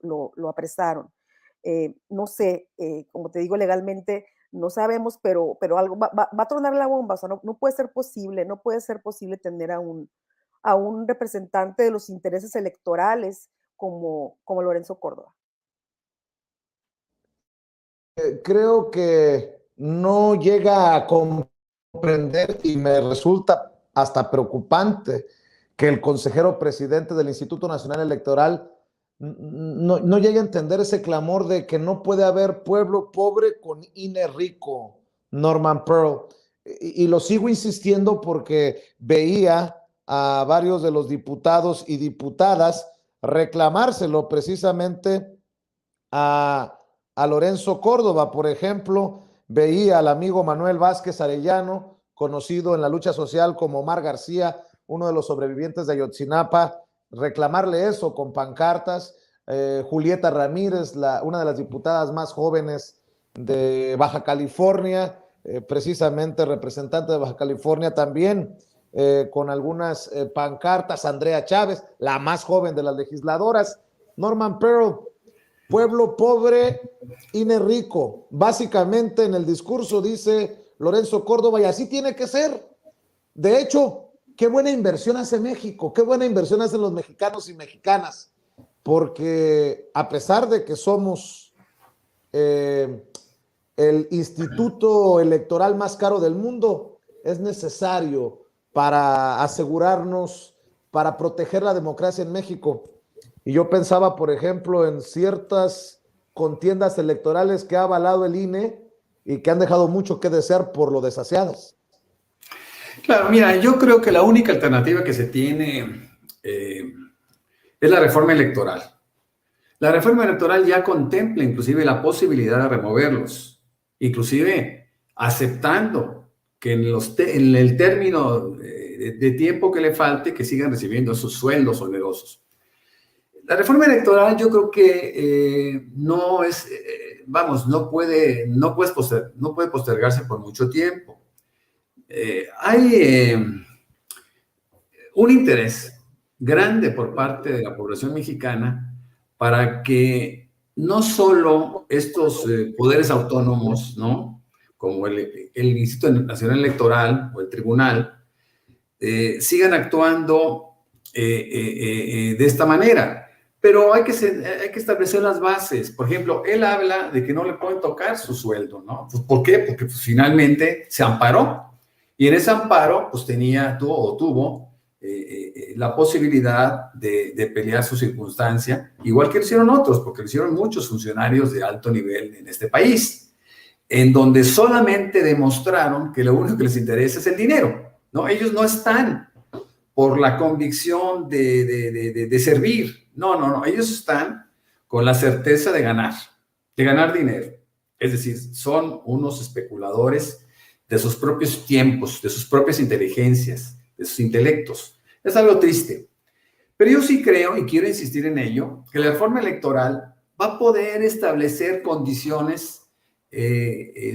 [SPEAKER 2] lo apresaron. No sé, como te digo, legalmente no sabemos, pero algo va a tronar la bomba. O sea, no puede ser posible tener a un representante de los intereses electorales como Lorenzo Córdoba.
[SPEAKER 1] Creo que no llega a comprender, y me resulta hasta preocupante que el consejero presidente del Instituto Nacional Electoral no llegue a entender ese clamor de que no puede haber pueblo pobre con INE rico, Norman Pearl. Y lo sigo insistiendo porque veía a varios de los diputados y diputadas reclamárselo precisamente a Lorenzo Córdoba. Por ejemplo, veía al amigo Manuel Vázquez Arellano, conocido en la lucha social como Omar García, uno de los sobrevivientes de Ayotzinapa, reclamarle eso con pancartas. Julieta Ramírez, una de las diputadas más jóvenes de Baja California, precisamente representante de Baja California también, con algunas pancartas. Andrea Chávez, la más joven de las legisladoras. Norman Pearl, pueblo pobre, INE rico. Básicamente en el discurso dice Lorenzo Córdoba, y así tiene que ser. De hecho, qué buena inversión hace México, qué buena inversión hacen los mexicanos y mexicanas, porque a pesar de que somos el instituto electoral más caro del mundo, es necesario para asegurarnos, para proteger la democracia en México. Y yo pensaba, por ejemplo, en ciertas contiendas electorales que ha avalado el INE y que han dejado mucho que desear por lo desaseadas.
[SPEAKER 3] Claro, mira, yo creo que la única alternativa que se tiene es la reforma electoral. La reforma electoral ya contempla inclusive la posibilidad de removerlos, inclusive aceptando que en el término de tiempo que le falte, que sigan recibiendo esos sueldos onerosos. La reforma electoral yo creo que no puede postergarse por mucho tiempo. Hay un interés grande por parte de la población mexicana para que no solo estos poderes autónomos, ¿no?, como el Instituto Nacional Electoral o el Tribunal, sigan actuando de esta manera. Pero hay que establecer las bases. Por ejemplo, él habla de que no le pueden tocar su sueldo, ¿no? Pues, ¿por qué? Porque pues, finalmente se amparó. Y en ese amparo, pues tuvo la posibilidad de pelear su circunstancia, igual que lo hicieron otros, porque lo hicieron muchos funcionarios de alto nivel en este país, en donde solamente demostraron que lo único que les interesa es el dinero, ¿no? Ellos no están por la convicción de servir. No, ellos están con la certeza de ganar dinero. Es decir, son unos especuladores de sus propios tiempos, de sus propias inteligencias, de sus intelectos. Es algo triste. Pero yo sí creo, y quiero insistir en ello, que la reforma electoral va a poder establecer condiciones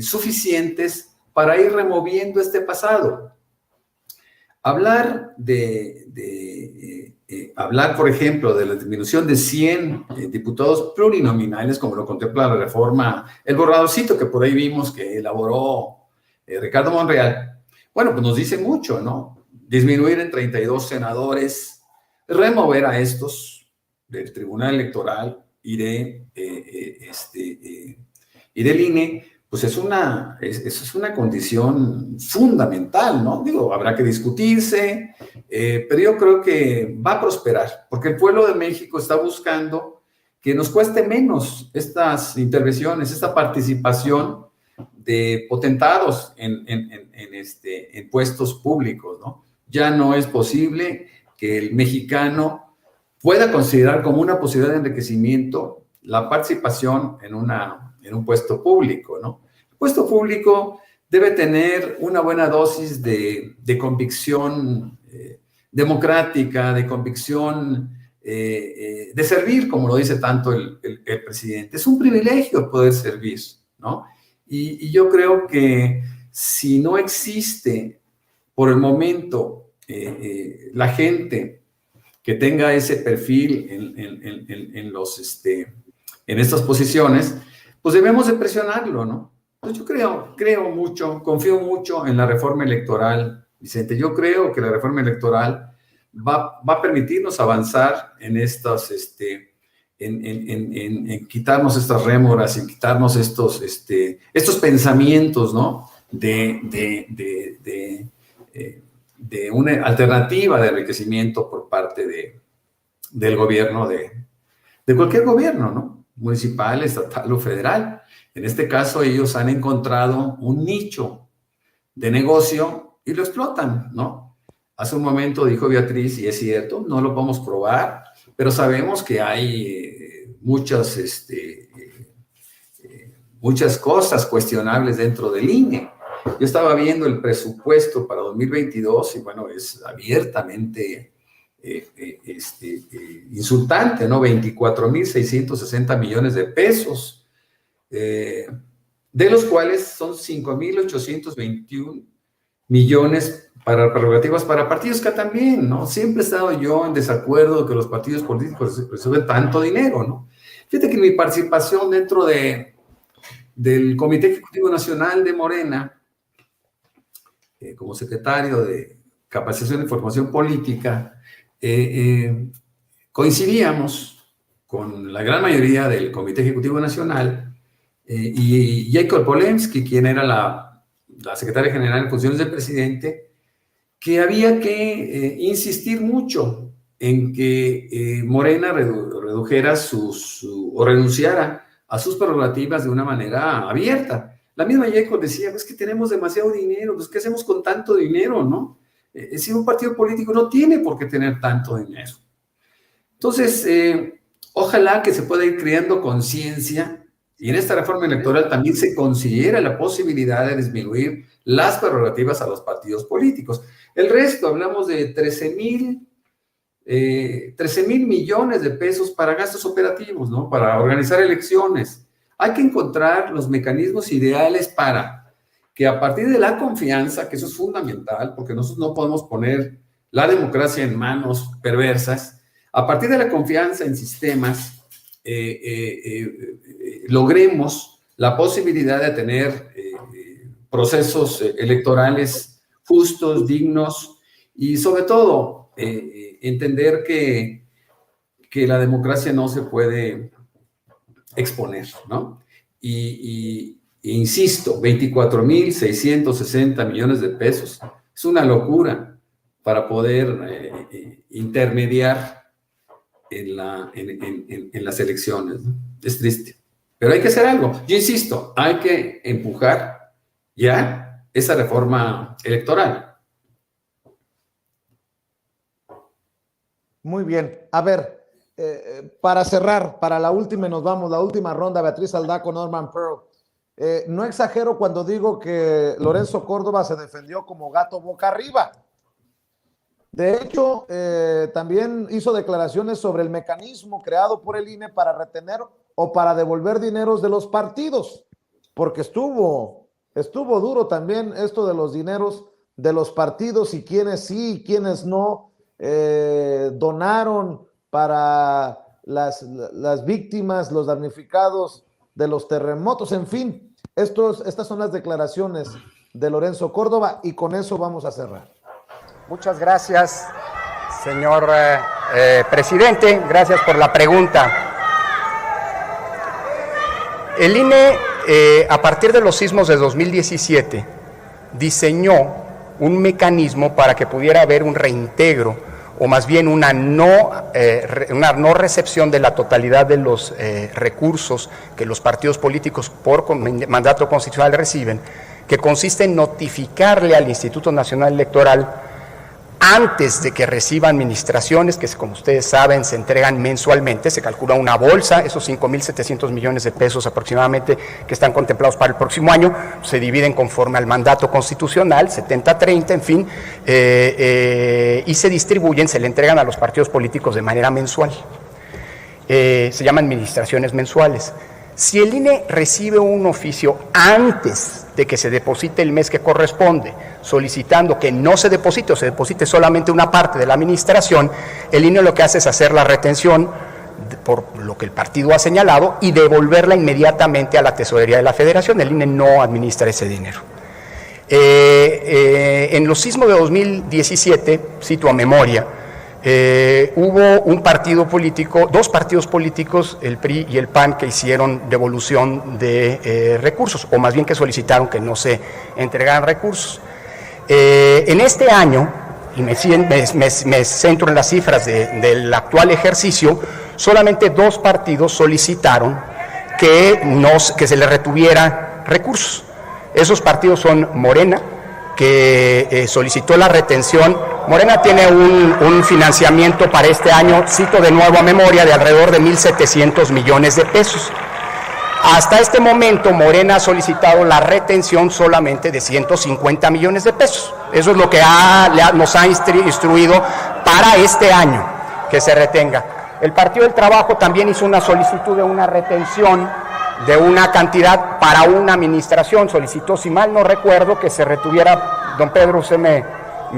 [SPEAKER 3] suficientes para ir removiendo este pasado. Hablar, por ejemplo, de la disminución de 100 diputados plurinominales, como lo contempla la reforma, el borradorcito que por ahí vimos que elaboró Ricardo Monreal, bueno, pues nos dice mucho, ¿no? Disminuir en 32 senadores, remover a estos del Tribunal Electoral y del INE, pues es una condición fundamental, ¿no? Digo, habrá que discutirse, pero yo creo que va a prosperar, porque el pueblo de México está buscando que nos cueste menos estas intervenciones, esta participación de potentados en en puestos públicos, ¿no? Ya no es posible que el mexicano pueda considerar como una posibilidad de enriquecimiento la participación en un puesto público, ¿no? El puesto público debe tener una buena dosis de convicción democrática, de convicción de servir, como lo dice tanto el presidente. Es un privilegio poder servir, ¿no? Y yo creo que si no existe por el momento la gente que tenga ese perfil en estas posiciones, pues debemos de presionarlo, ¿no? Entonces yo creo mucho, confío mucho en la reforma electoral, Vicente. Yo creo que la reforma electoral va a permitirnos avanzar en estas, en quitarnos estas rémoras, en quitarnos estos pensamientos, ¿no? De una alternativa de enriquecimiento por parte del gobierno, de cualquier gobierno, ¿no? Municipal, estatal o federal. En este caso, ellos han encontrado un nicho de negocio y lo explotan, ¿no? Hace un momento dijo Beatriz, y es cierto, no lo podemos probar, pero sabemos que hay muchas cosas cuestionables dentro del INE. Yo estaba viendo el presupuesto para 2022 y bueno, es abiertamente insultante, ¿no? 24,660 millones de pesos, de los cuales son 5,821 millones para prerrogativas para partidos, que también, ¿no? Siempre he estado yo en desacuerdo de que los partidos políticos reciben tanto dinero, ¿no? Fíjate que mi participación dentro del Comité Ejecutivo Nacional de Morena, como secretario de Capacitación e Información Política, coincidíamos con la gran mayoría del Comité Ejecutivo Nacional y Jacob Polensky, quien era la secretaria general en funciones del presidente, que había que insistir mucho en que Morena redujera o renunciara a sus prerrogativas de una manera abierta. La misma Jacob decía, es que tenemos demasiado dinero, pues ¿qué hacemos con tanto dinero, no? Si un partido político no tiene por qué tener tanto dinero. Entonces, ojalá que se pueda ir creando conciencia y en esta reforma electoral también se considera la posibilidad de disminuir las prerrogativas a los partidos políticos. El resto, hablamos de 13,000 millones de pesos para gastos operativos, ¿no? Para organizar elecciones. Hay que encontrar los mecanismos ideales para que a partir de la confianza, que eso es fundamental, porque nosotros no podemos poner la democracia en manos perversas, a partir de la confianza en sistemas, logremos la posibilidad de tener procesos electorales justos, dignos y sobre todo entender que la democracia no se puede exponer, ¿no? Y insisto, 24,660 millones de pesos es una locura para poder intermediar en las elecciones, ¿no? Es triste, pero hay que hacer algo. Yo insisto, hay que empujar ya esa reforma electoral.
[SPEAKER 1] Muy bien. A ver, para cerrar, para la última nos vamos, la última ronda, Beatriz Aldaco, Norman Pearl. No exagero cuando digo que Lorenzo Córdoba se defendió como gato boca arriba. De hecho, también hizo declaraciones sobre el mecanismo creado por el INE para retener o para devolver dineros de los partidos, porque estuvo duro también esto de los dineros de los partidos y quienes sí y quienes no donaron para las víctimas, los damnificados de los terremotos, en fin, estas son las declaraciones de Lorenzo Córdoba y con eso vamos a cerrar.
[SPEAKER 6] Muchas gracias, señor presidente. Gracias por la pregunta. El INE, a partir de los sismos de 2017, diseñó un mecanismo para que pudiera haber un reintegro, o más bien una no recepción de la totalidad de los recursos que los partidos políticos por mandato constitucional reciben, que consiste en notificarle al Instituto Nacional Electoral antes de que reciba administraciones, que como ustedes saben se entregan mensualmente, se calcula una bolsa, esos 5.700 millones de pesos aproximadamente que están contemplados para el próximo año, se dividen conforme al mandato constitucional, 70-30, en fin, y se distribuyen, se le entregan a los partidos políticos de manera mensual. Se llaman administraciones mensuales. Si el INE recibe un oficio antes de que se deposite el mes que corresponde, solicitando que no se deposite o se deposite solamente una parte de la administración, el INE lo que hace es hacer la retención por lo que el partido ha señalado y devolverla inmediatamente a la tesorería de la Federación. El INE no administra ese dinero. En los sismos de 2017, cito a memoria, hubo un partido político, dos partidos políticos, el PRI y el PAN, que hicieron devolución de recursos, o más bien que solicitaron que no se entregaran recursos. En este año, y me centro en las cifras del actual ejercicio, solamente dos partidos solicitaron que se les retuviera recursos. Esos partidos son Morena, que solicitó la retención. Morena tiene un financiamiento para este año, cito de nuevo a memoria, de alrededor de 1.700 millones de pesos. Hasta este momento, Morena ha solicitado la retención solamente de 150 millones de pesos. Eso es lo que nos ha instruido para este año, que se retenga. El Partido del Trabajo también hizo una solicitud de una retención de una cantidad para una administración. Solicitó, si mal no recuerdo, que se retuviera, don Pedro, usted me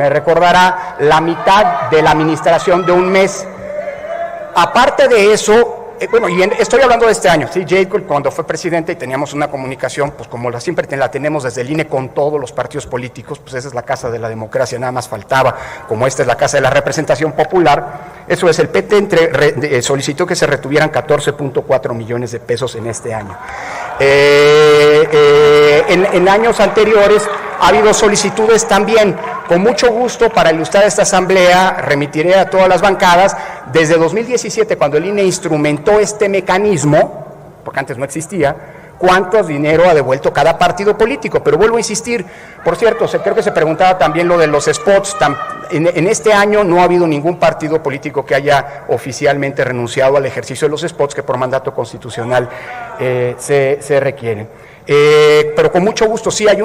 [SPEAKER 6] recordará, la mitad de la administración de un mes. Aparte de eso, bueno, y estoy hablando de este año, ¿sí? Jacob, cuando fue presidente y teníamos una comunicación, pues como siempre la tenemos desde el INE con todos los partidos políticos, pues esa es la casa de la democracia, nada más faltaba, como esta es la casa de la representación popular. Eso es, el PT solicitó que se retuvieran 14.4 millones de pesos en este año. En años anteriores ha habido solicitudes también. Con mucho gusto, para ilustrar esta asamblea, remitiré a todas las bancadas, desde 2017, cuando el INE instrumentó este mecanismo, porque antes no existía, cuánto dinero ha devuelto cada partido político. Pero vuelvo a insistir, por cierto, creo que se preguntaba también lo de los spots. En este año no ha habido ningún partido político que haya oficialmente renunciado al ejercicio de los spots que por mandato constitucional se requieren. Pero con mucho gusto, sí hay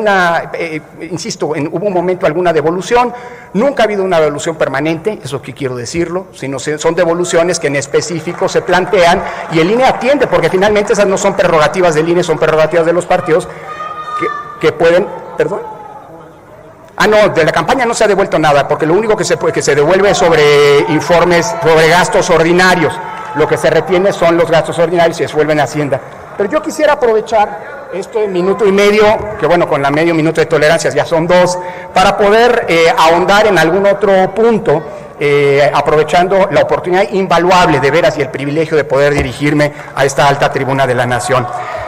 [SPEAKER 6] insisto, hubo un momento alguna devolución, nunca ha habido una devolución permanente, eso que quiero decirlo, sino son devoluciones que en específico se plantean y el INE atiende, porque finalmente esas no son prerrogativas del INE, son prerrogativas de los partidos que pueden, perdón. No, de la campaña no se ha devuelto nada, porque lo único que se devuelve es sobre informes, sobre gastos ordinarios. Lo que se retiene son los gastos ordinarios y se vuelven a Hacienda. Pero yo quisiera aprovechar este minuto y medio, que bueno, con la medio minuto de tolerancia ya son dos, para poder ahondar en algún otro punto, aprovechando la oportunidad invaluable de veras y el privilegio de poder dirigirme a esta alta tribuna de la nación.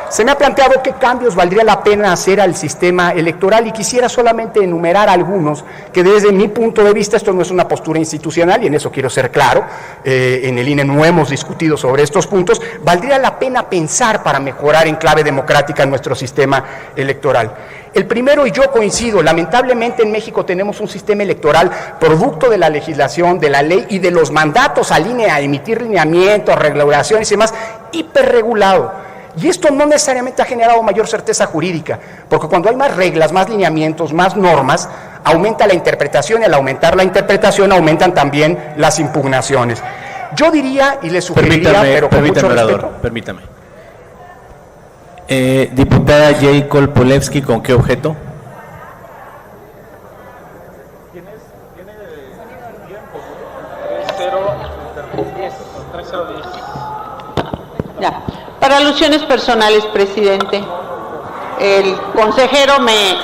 [SPEAKER 6] Se me ha planteado qué cambios valdría la pena hacer al sistema electoral y quisiera solamente enumerar algunos que desde mi punto de vista, esto no es una postura institucional y en eso quiero ser claro, en el INE no hemos discutido sobre estos puntos, valdría la pena pensar para mejorar en clave democrática nuestro sistema electoral. El primero, y yo coincido, lamentablemente en México tenemos un sistema electoral producto de la legislación, de la ley y de los mandatos al INE a emitir lineamientos, regulaciones y demás, hiperregulado. Y esto no necesariamente ha generado mayor certeza jurídica, porque cuando hay más reglas, más lineamientos, más normas, aumenta la interpretación y al aumentar la interpretación aumentan también las impugnaciones. Yo diría y le sugeriría, pero con mucho respeto.
[SPEAKER 5] Permítame. Diputada Jacob Polewski, ¿con qué objeto?
[SPEAKER 7] Ya. Para alusiones personales, presidente, el consejero me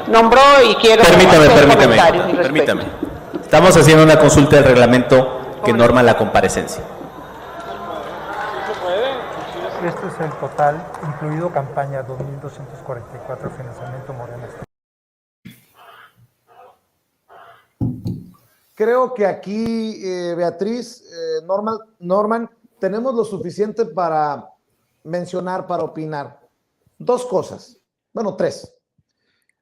[SPEAKER 7] nombró y quiero...
[SPEAKER 5] Permítame. Estamos haciendo una consulta del reglamento que norma la comparecencia.
[SPEAKER 8] Esto es el total, incluido campaña 2.244, financiamiento Morena.
[SPEAKER 1] Creo que aquí, Beatriz, Norman, tenemos lo suficiente para mencionar, para opinar. Dos cosas, bueno, tres.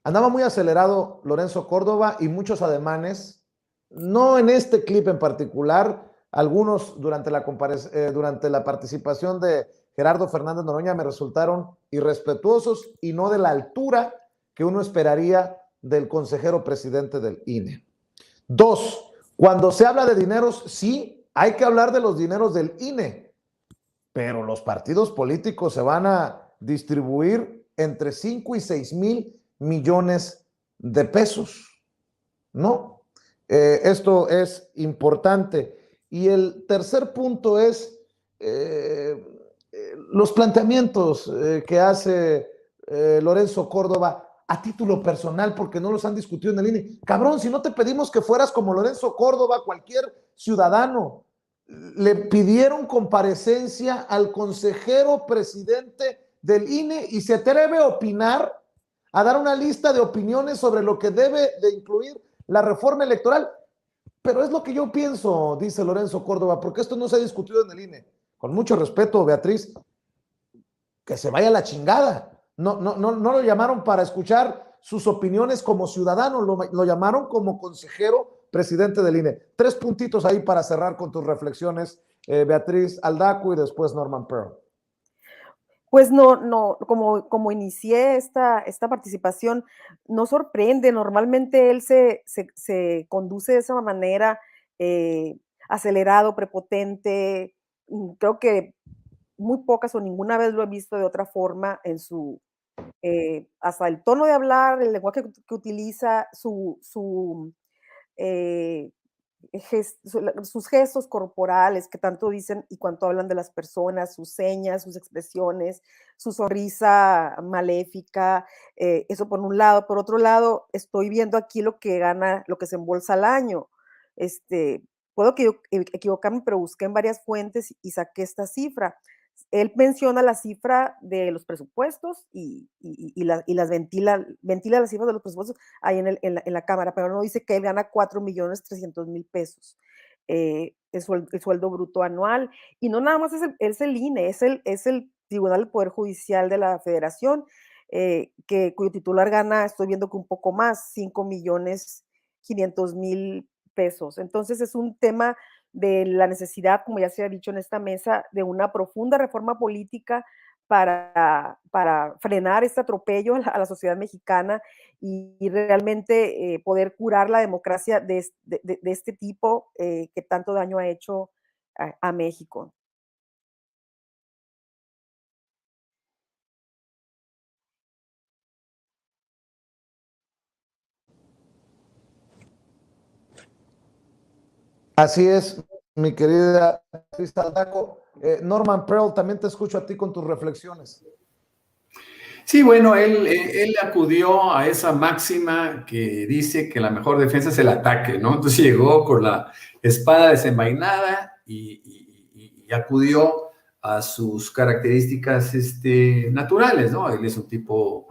[SPEAKER 1] Andaba muy acelerado Lorenzo Córdoba y muchos ademanes, no en este clip en particular, algunos durante la participación de Gerardo Fernández Noroña me resultaron irrespetuosos y no de la altura que uno esperaría del consejero presidente del INE. 2, cuando se habla de dineros, sí, hay que hablar de los dineros del INE, pero los partidos políticos se van a distribuir entre 5 y 6 mil millones de pesos, ¿no? Esto es importante. Y el tercer punto es los planteamientos que hace Lorenzo Córdoba a título personal, porque no los han discutido en el INE. Cabrón, si no te pedimos que fueras como Lorenzo Córdoba, cualquier ciudadano. Le pidieron comparecencia al consejero presidente del INE y se atreve a opinar, a dar una lista de opiniones sobre lo que debe de incluir la reforma electoral. Pero es lo que yo pienso, dice Lorenzo Córdoba, porque esto no se ha discutido en el INE. Con mucho respeto, Beatriz, que se vaya a la chingada. No lo llamaron para escuchar sus opiniones como ciudadano, lo llamaron como consejero presidente del INE. 3 puntitos ahí para cerrar con tus reflexiones, Beatriz Aldaco y después Norman Pearl.
[SPEAKER 2] Pues no, como inicié esta participación, no sorprende. Normalmente él se conduce de esa manera, acelerado, prepotente. Creo que muy pocas o ninguna vez lo he visto de otra forma en su, hasta el tono de hablar, el lenguaje que utiliza, sus gestos corporales que tanto dicen y cuanto hablan de las personas, sus señas, sus expresiones, su sonrisa maléfica, eso por un lado. Por otro lado, estoy viendo aquí lo que gana, lo que se embolsa al año. Puedo equivocarme, pero busqué en varias fuentes y saqué esta cifra. Él menciona la cifra de los presupuestos y las ventila las cifras de los presupuestos ahí en la Cámara, pero no dice que él gana 4.300.000 pesos, el sueldo bruto anual. Y no nada más es el INE, es el Tribunal del Poder Judicial de la Federación, cuyo titular gana, estoy viendo que un poco más, 5.500.000 pesos. Entonces es un tema de la necesidad, como ya se ha dicho en esta mesa, de una profunda reforma política para frenar este atropello a la sociedad mexicana y realmente poder curar la democracia de este tipo que tanto daño ha hecho a México.
[SPEAKER 1] Así es, mi querida Beatriz Aldaco. Norman Pearl, también te escucho a ti con tus reflexiones.
[SPEAKER 3] Sí, bueno, él acudió a esa máxima que dice que la mejor defensa es el ataque, ¿no? Entonces llegó con la espada desenvainada y acudió a sus características naturales, ¿no? Él es un tipo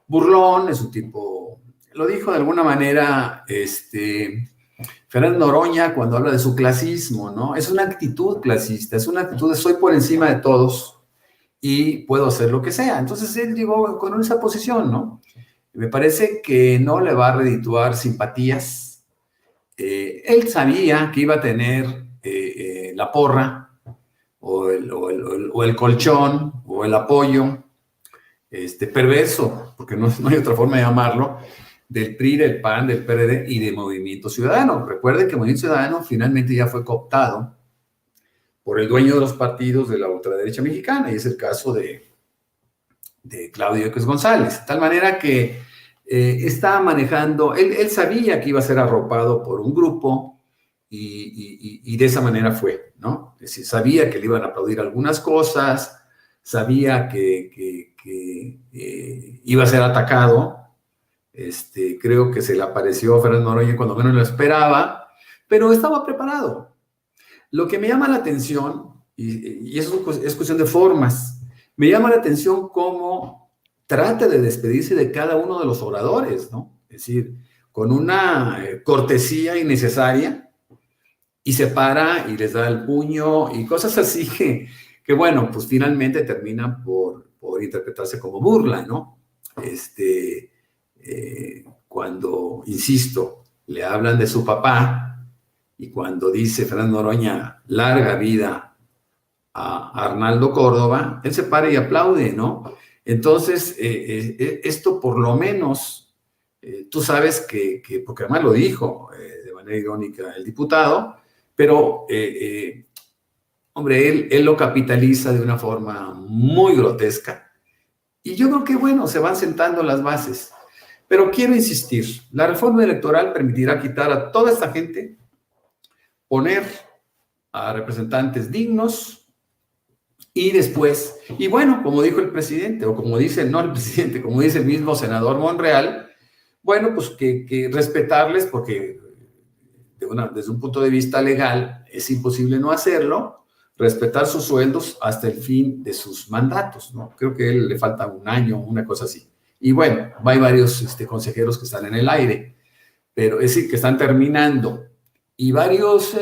[SPEAKER 3] burlón, es un tipo, lo dijo de alguna manera, Fernández Noroña cuando habla de su clasismo, ¿no? Es una actitud clasista, es una actitud de soy por encima de todos y puedo hacer lo que sea. Entonces él llegó con esa posición, ¿no? Me parece que no le va a redituar simpatías. Él sabía que iba a tener la porra o el colchón o el apoyo perverso, porque no hay otra forma de llamarlo, del PRI, del PAN, del PRD y de Movimiento Ciudadano. Recuerden que Movimiento Ciudadano finalmente ya fue cooptado por el dueño de los partidos de la ultraderecha mexicana, y es el caso de Claudio X González. De tal manera que estaba manejando, él sabía que iba a ser arropado por un grupo y de esa manera fue, ¿no? Es decir, sabía que le iban a aplaudir algunas cosas, sabía que iba a ser atacado. Creo que se le apareció a Fernández Noroña cuando menos lo esperaba, pero estaba preparado. Lo que me llama la atención, y eso es cuestión de formas, me llama la atención cómo trata de despedirse de cada uno de los oradores, ¿no? Es decir, con una cortesía innecesaria, y se para y les da el puño y cosas así que bueno, pues finalmente terminan por interpretarse como burla, ¿no? cuando, insisto, le hablan de su papá y cuando dice Fernando Noroña, larga vida a Arnaldo Córdoba, él se para y aplaude, ¿no? Entonces, esto por lo menos, tú sabes que, porque además lo dijo de manera irónica el diputado, pero, hombre, él lo capitaliza de una forma muy grotesca. Y yo creo que, bueno, se van sentando las bases. Pero quiero insistir, la reforma electoral permitirá quitar a toda esta gente, poner a representantes dignos y después, y bueno, como dijo el presidente, o como dice, no el presidente, como dice el mismo senador Monreal, bueno, pues que respetarles porque desde un punto de vista legal es imposible no hacerlo, respetar sus sueldos hasta el fin de sus mandatos, ¿no? Creo que a él le falta un año, una cosa así. Y bueno, hay varios consejeros que están en el aire, pero es decir, que están terminando. Y varios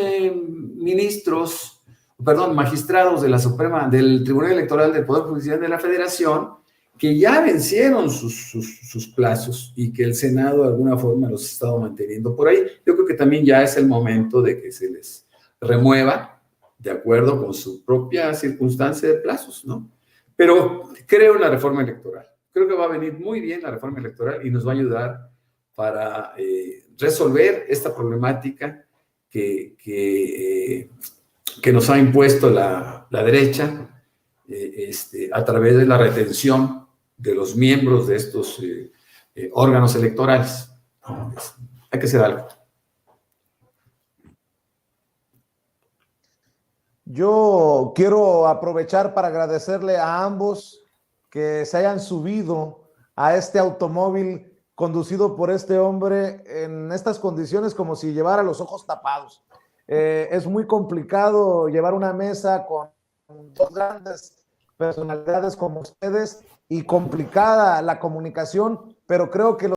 [SPEAKER 3] magistrados de la Suprema, del Tribunal Electoral del Poder Judicial de la Federación, que ya vencieron sus plazos y que el Senado de alguna forma los ha estado manteniendo por ahí. Yo creo que también ya es el momento de que se les remueva de acuerdo con su propia circunstancia de plazos, ¿no? Pero creo en la reforma electoral. Creo que va a venir muy bien la reforma electoral y nos va a ayudar para resolver esta problemática que nos ha impuesto la derecha a través de la retención de los miembros de estos órganos electorales. Hay que hacer algo.
[SPEAKER 1] Yo quiero aprovechar para agradecerle a ambos que se hayan subido a este automóvil conducido por este hombre en estas condiciones como si llevara los ojos tapados. Es muy complicado llevar una mesa con dos grandes personalidades como ustedes y complicada la comunicación, pero creo que